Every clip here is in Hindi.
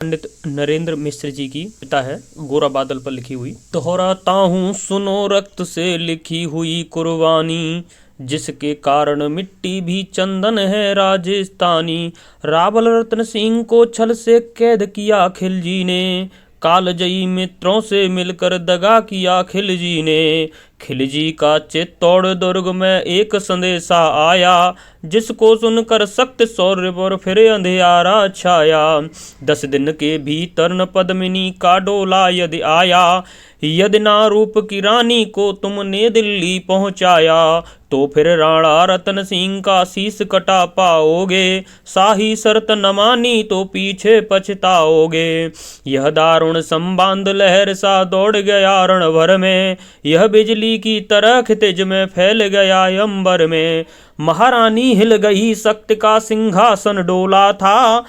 पंडित नरेंद्र मिश्र जी की पिता है, गोरा बादल पर लिखी हुई। दोहराता हूँ सुनो रक्त से लिखी हुई कुर्बानी, जिसके कारण मिट्टी भी चंदन है राजस्थानी। रावल रतन सिंह को छल से कैद किया खिलजी ने, कालजयी मित्रों से मिलकर दगा किया खिलजी ने। खिलजी का चित्तौड़ दुर्ग में एक संदेशा आया, जिसको सुनकर सख्त शौर्य पर फिर अंधियारा छाया। 10 दिन के भीतर न पद्मिनी का डोला यदि आया, यदि ना रूप की रानी को तुमने दिल्ली पहुंचाया, तो फिर राणा रतन सिंह का शीश कटा पाओगे। शाही शर्त न मानी तो पीछे पछताओगे। यह दारुण संबाद लहर सा दौड़ गया रण भर में, यह बिजली की तरह खितिज में फैल गया अंबर में। महारानी हिल गई, शक्ति का सिंहासन डोला था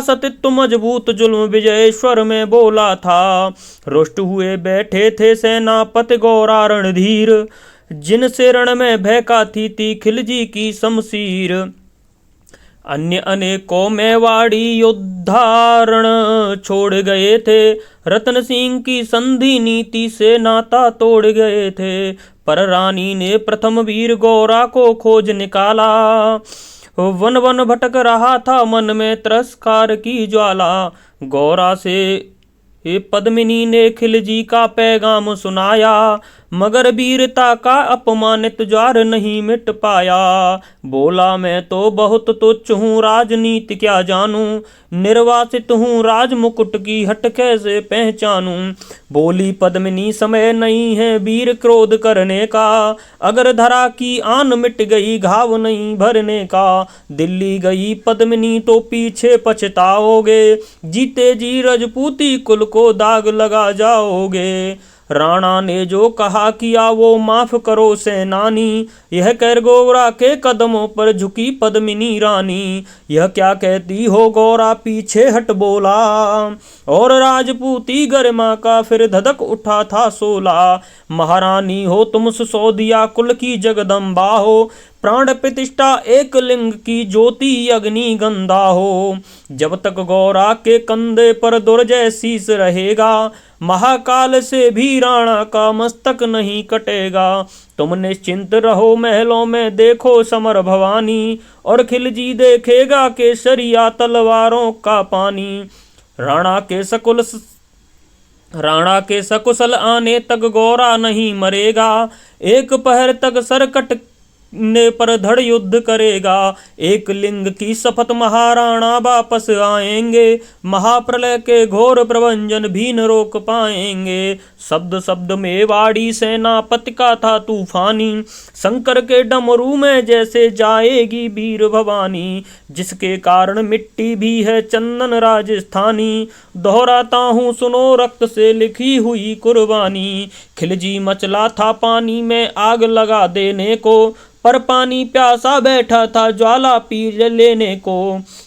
सतित्व मजबूत जुल्म विजयेश्वर में बोला था। रुष्ट हुए बैठे थे सेनापति गौरा रणधीर, जिनसे रण में भयका थी खिलजी की शमशीर। अन्य अनेकों मेवाड़ी योद्धा रण छोड़ गए थे, रतन सिंह की संधि नीति से नाता तोड़ गए थे। पर रानी ने प्रथम वीर गौरा को खोज निकाला, वन वन भटक रहा था मन में तिरस्कार की ज्वाला। गौरा से पद्मिनी ने खिलजी का पैगाम सुनाया, मगर वीरता का अपमानित ज्वार नहीं मिट पाया। बोला मैं तो बहुत तुच्छ हूँ, राजनीति क्या जानूं, निर्वासित हूँ राज मुकुट की हट कैसे पहचानूं। बोली पद्मिनी समय नहीं है वीर क्रोध करने का, अगर धरा की आन मिट गई घाव नहीं भरने का। दिल्ली गई पद्मिनी तो पीछे पछताओगे, जीते जी रजपूती कुल को दाग लगा जाओगे। राणा ने जो कहा किया वो माफ करो सेनानी, यह कर गौरा के कदमों पर झुकी पद्मिनी रानी। यह क्या कहती हो गौरा पीछे हट बोला, और राजपूती गरिमा का फिर धधक उठा था सोला। महारानी हो तुम सुसौदिया कुल की जगदम्बा हो, प्राण प्रतिष्ठा एक लिंग की ज्योति अग्नि गंधा हो। जब तक गौरा के कंधे पर दुर्जय शीस रहेगा, महाकाल से भी राणा का मस्तक नहीं कटेगा। तुम निश्चिंत रहो महलों में देखो समर भवानी, और खिलजी देखेगा केसरिया तलवारों का पानी। राणा के सकुशल आने तक गौरा नहीं मरेगा, एक पहर तक सरकट ने पर धड़ युद्ध करेगा। एक लिंग की शपथ महाराणा वापस आएंगे, महाप्रलय के घोर प्रभंजन भी न रोक पाएंगे। शब्द शब्द में वाड़ी सेनापति का था तूफानी, शंकर के डमरू में जैसे जाएगी वीर भवानी। जिसके कारण मिट्टी भी है चंदन राजस्थानी, दोहराता हूँ सुनो रक्त से लिखी हुई कुर्बानी। खिलजी मचला था पानी में आग लगा देने को, पर पानी प्यासा बैठा था ज्वाला पी लेने को।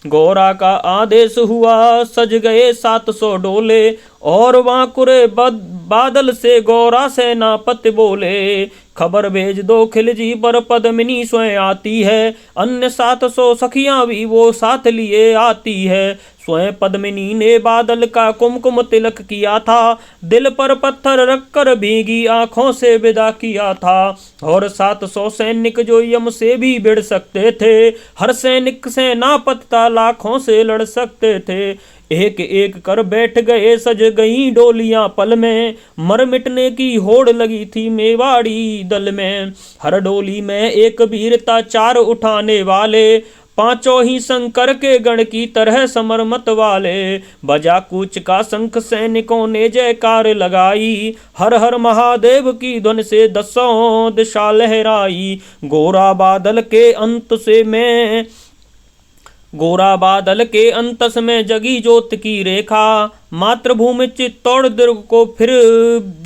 गौरा का आदेश हुआ सज गए 700 डोले, और वाकुरे बादल से गौरा सेनापति बोले, खबर भेज दो खिलजी पर पद्मिनी स्वयं आती है, अन्य 700 सखियां भी वो साथ लिए आती है। स्वयं पद्मिनी ने बादल का कुमकुम तिलक किया था, दिल पर पत्थर रखकर भीगी आंखों से विदा किया था। और 700 सैनिक जो यम से भी भिड़ सकते थे, हर सैनिक सेनापति था लाखों से लड़ सकते थे। एक एक कर बैठ गए सज गई डोलियां पल में, मर मिटने की होड़ लगी थी मेवाड़ी दल में। हर डोली में एक वीरता 4 उठाने वाले, 5 ही शंकर के गण की तरह समर मत वाले। बजा कूच का शंख सैनिकों ने जयकार लगाई, हर हर महादेव की ध्वनि से 10 दिशा लहराई। गोरा बादल के अंतस में जगी ज्योत की रेखा, मातृभूमि चित्तौड़ दुर्ग को फिर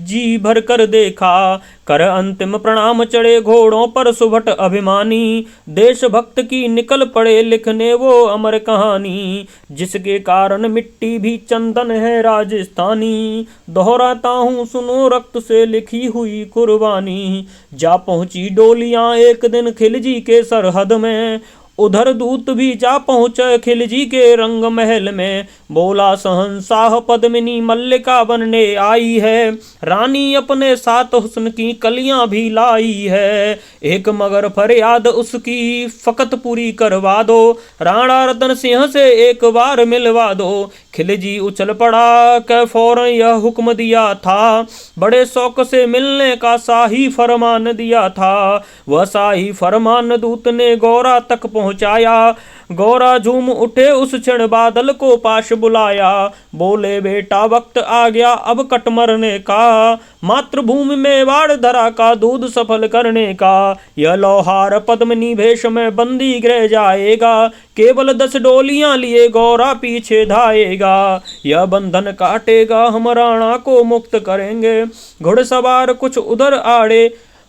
जी भर कर देखा। कर अंतिम प्रणाम चढ़े घोड़ों पर सुभट अभिमानी, देशभक्त की निकल पड़े लिखने वो अमर कहानी। जिसके कारण मिट्टी भी चंदन है राजस्थानी, दोहराता हूँ सुनो रक्त से लिखी हुई कुर्बानी। जा पहुंची डोलियां एक दिन खिलजी के सरहद में, उधर दूत भी जा पहुँचे खिलजी के रंग महल में। बोला शहंशाह पद्मिनी मल्लिका बनने आई है, रानी अपने साथ हुस्न की कलियां भी लाई है। एक मगर फरियाद उसकी फकत पूरी करवा दो, राणा रतन सिंह से एक बार मिलवा दो। खिलजी उछल पड़ा कै फौरन यह हुक्म दिया था, बड़े शौक से मिलने का शाही फरमान दिया था। वह शाही फरमान दूत ने गौरा तक पहुंचाया। गौरा झूम उठे उस क्षण बादल को पास बुलाया। बोले बेटा वक्त आ गया अब कट मरने का, मातृभूमि में वाड़ धरा का दूध सफल करने का। यह लोहार पद्मिनी भेष में बंदी गृह जाएगा, केवल 10 डोलियां लिए गौरा पीछे धाएगा। यह बंधन काटेगा हम राणा को मुक्त करेंगे, घुड़सवार कुछ उधर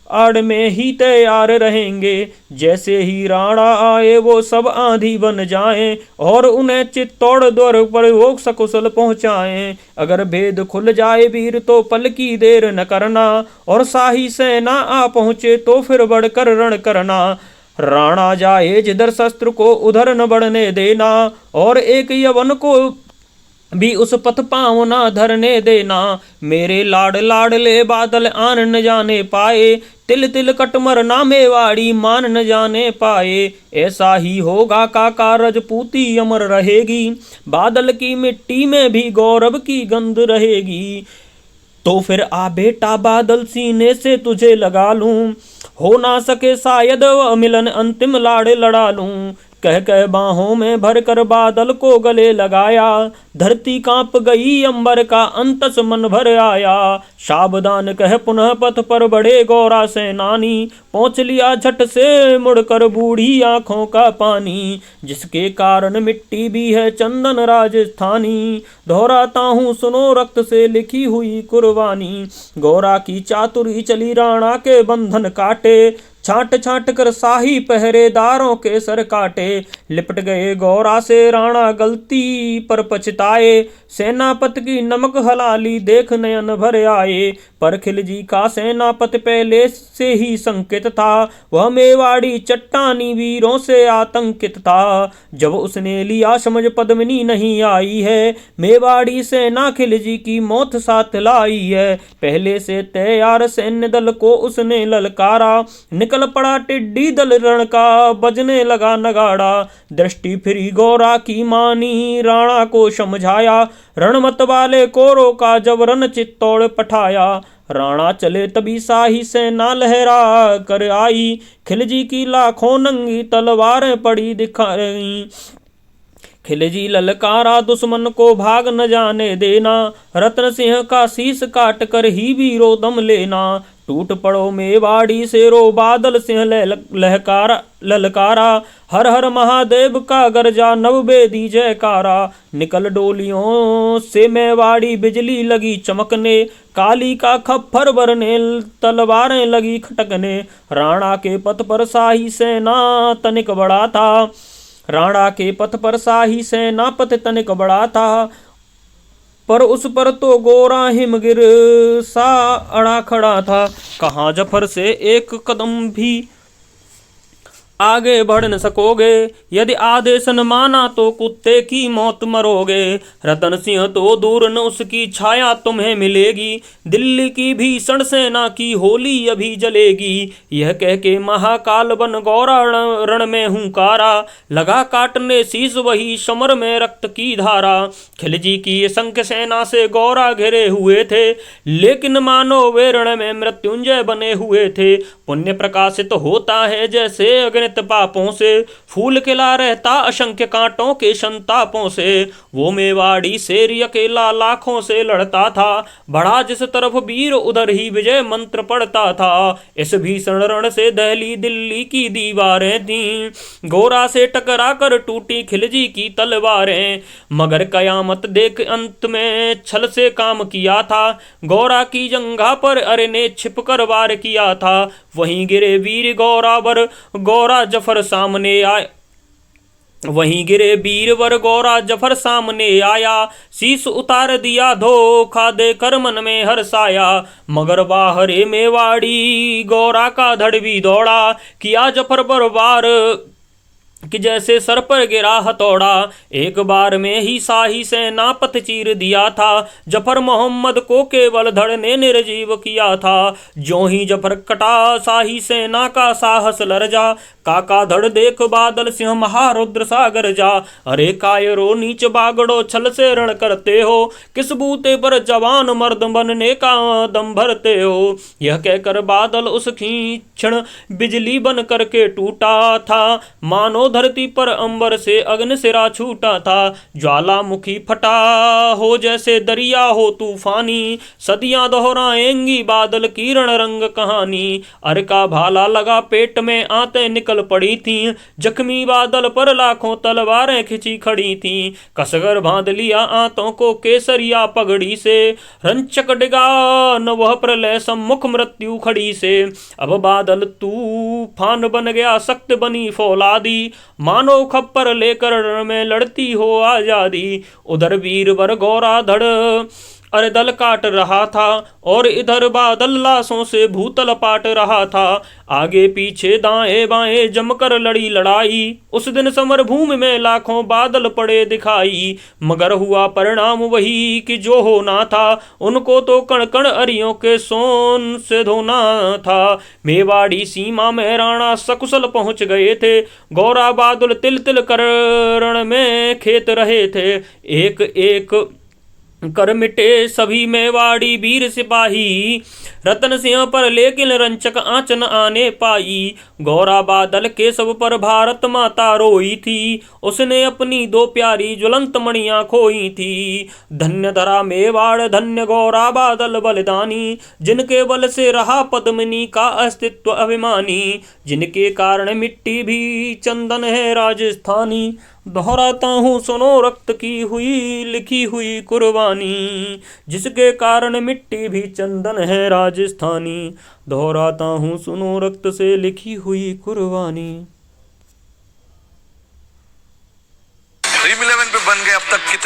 आड़ में ही तैयार रहेंगे। जैसे ही राणा आए वो सब आंधी बन जाएं और उन्हें चित्तौड़ द्वार पर वो सकुशल पहुंचाएं। अगर भेद खुल जाए वीर तो पल की देर न करना, और शाही सेना आ पहुंचे तो फिर बढ़कर रण करना। राणा जाए जिधर शस्त्र को उधर न बढ़ने देना, और एक यवन को भी उस पथ पाँव न धरने देना। मेरे लाडले बादल आन न जाने पाए, तिल तिल कट मरना मेवाड़ी मान न जाने पाए। ऐसा ही होगा काका रजपूती अमर रहेगी, बादल की मिट्टी में भी गौरव की गंध रहेगी। तो फिर आ बेटा बादल सीने से तुझे लगा लूं, हो ना सके शायद वह मिलन अंतिम लाड़ लड़ा लूं। कह बाहों में भर कर बादल को गले लगाया, धरती कांप गई अंबर का अंतस मन भर आया। सावधान कह पुनः पथ पर बढ़े गौरा सेनानी, पहुंच लिया झट से मुड़कर बूढ़ी आंखों का पानी। जिसके कारण मिट्टी भी है चंदन राजस्थानी, दोहराता हूँ सुनो रक्त से लिखी हुई कुर्बानी। गौरा की चातुरी चली राणा के बंधन काटे, छांट छांट कर शाही पहरेदारों के सर काटे। लिपट गए गौरा से राणा गलती पर पछताए, सेनापति की नमक हलाली देख नयन भर आए। पर खिलजी का सेनापति पहले से ही संकित था, वह मेवाड़ी चट्टानी वीरों से आतंकित था। जब उसने लिया समझ पद्मिनी नहीं आई है, मेवाड़ी सेना खिलजी की मौत साथ लाई है। पहले से तैयार सैन्य दल को उसने ललकारा, निकल पड़ा टिड्डी दल रण का बजने लगा नगाड़ा। दृष्टि फिरी गौरा की मानी, राणा को समझाया, रण मत वाले को रोका जब रन चित्तौड़ पठाया। राणा चले तभी शाही सेना लहरा कर आई, खिलजी की लाखों नंगी तलवारें पड़ी दिखाई। खिलजी ललकारा दुश्मन को भाग न जाने देना, रत्न सिंह का शीश काट कर ही वीरो दम लेना। टूट पड़ो मेवाड़ी शेरो बादल सिंह ललकारा, हर हर महादेव का गरजा नवबेदी जयकारा। निकल डोलियों से मेवाड़ी बिजली लगी चमकने, काली का खप्पर भरने तलवारें लगी खटकने। राणा के पथ पर शाही सेना तनिक बड़ा था, राणा के पथ पर शाही सेनापति तनिक बड़ा था, पर उस पर तो गोरा हिमगिर सा अड़ा खड़ा था। कहाँ जफर से एक कदम भी आगे बढ़ न सकोगे, यदि आदेश न माना तो कुत्ते की मौत मरोगे। रतन सिंह तो दूर न उसकी छाया तुम्हें मिलेगी, दिल्ली की भीषण सेना की होली अभी जलेगी। यह कह के महाकाल बन गौरा रण में हुंकारा, लगा काटने शीश वही समर में रक्त की धारा। खिलजी की असंख्य सेना से गौरा घिरे हुए थे, लेकिन मानो वे रण में मृत्युंजय बने हुए थे। पुण्य प्रकाशित होता है जैसे अग्नि पापों से, फूल खिला रहता असंख्य कांटों के संतापों से। वो मेवाड़ी शेर अकेला लाखों से लड़ता था, बढ़ा जिस तरफ वीर उधर ही विजय मंत्र पढ़ता था। इस भीषण रण से दहली दिल्ली की दीवारें थीं, गोरा से टकरा कर टूटी खिलजी की तलवारें। मगर कयामत देख अंत में छल से काम किया था, गौरा की जंघा पर अरे ने छिप कर वार किया था। वहीं गिरे वीर गौरावर गौरा जफर सामने आए, वहीं गिरे वीरवर गौरा जफर सामने आया। शीश उतार दिया धोखा देकर मन में हर्षाया, मगर बाहरे मेवाड़ी गौरा का धड़ भी दौड़ा, किया जफर पर वार कि जैसे सर पर गिरा हथौड़ा, एक बार में ही शाही सेना पथ चीर दिया था। जफर मोहम्मद को केवल धड़ ने निर्जीव किया था। ज्यों ही जफर कटा शाही सेना का साहस लरजा, काका धड़ देख बादल सिंह महारुद्र सागर जा। अरे कायरो नीच बागड़ो छल से रण करते हो, किस बूते पर जवान मर्द बनने का दम भरते हो। यह कहकर बादल उस क्षण बिजली बन करके टूटा था, मानो धरती पर अंबर से अग्नि सिरा छूटा था। ज्वालामुखी फटा हो जैसे दरिया हो तूफानी, सदियां दोहराएंगी बादल की रण रंग कहानी। अर का भाला लगा पेट में आते निकल पड़ी थी, जख्मी बादल पर लाखों तलवारें खिंची खड़ी थी। कसकर बांध लिया आंतों को केसरिया पगड़ी से, रंचक डिगा न वह प्रलय सम्मुख मृत्यु खड़ी से। अब बादल तूफान बन गया सख्त बनी फौलादी, मानो खप्पर लेकर रण में लड़ती हो आजादी। उधर वीरवर गौरा धड़ अरे दल काट रहा था, और इधर बादल लाशों से भूतल पाट रहा था। आगे पीछे दाएं बाएं जमकर लड़ी लड़ाई, उस दिन समर भूमि में लाखों बादल पड़े दिखाई। मगर हुआ परिणाम वही कि जो होना था, उनको तो कण कण अरियों के सोन से धोना था। मेवाड़ी सीमा में राणा सकुशल पहुंच गए थे, गौरा बादल तिल तिल कर रण में खेत रहे थे। एक एक कर मिटे सभी मेवाड़ी वीर सिपाही, रतन सिंह पर लेकिन रंचक आंच न आने पाई। गौरा बादल के सब पर भारत माता रोई थी, उसने अपनी दो प्यारी ज्वलंत मणियां खोई थी। धन्य धरा मेवाड़ धन्य गौरा बादल बलिदानी, जिनके बल से रहा पद्मिनी का अस्तित्व अभिमानी, जिनके कारण मिट्टी भी चंदन है राजस्थानी। दोहराता हूँ सुनो रक्त की हुई लिखी हुई कुर्बानी, जिसके कारण मिट्टी भी चंदन है राजस्थानी। दोहराता हूँ सुनो रक्त से लिखी हुई कुर्बानी। ड्रीम 11 पे बन गए अब तक कितने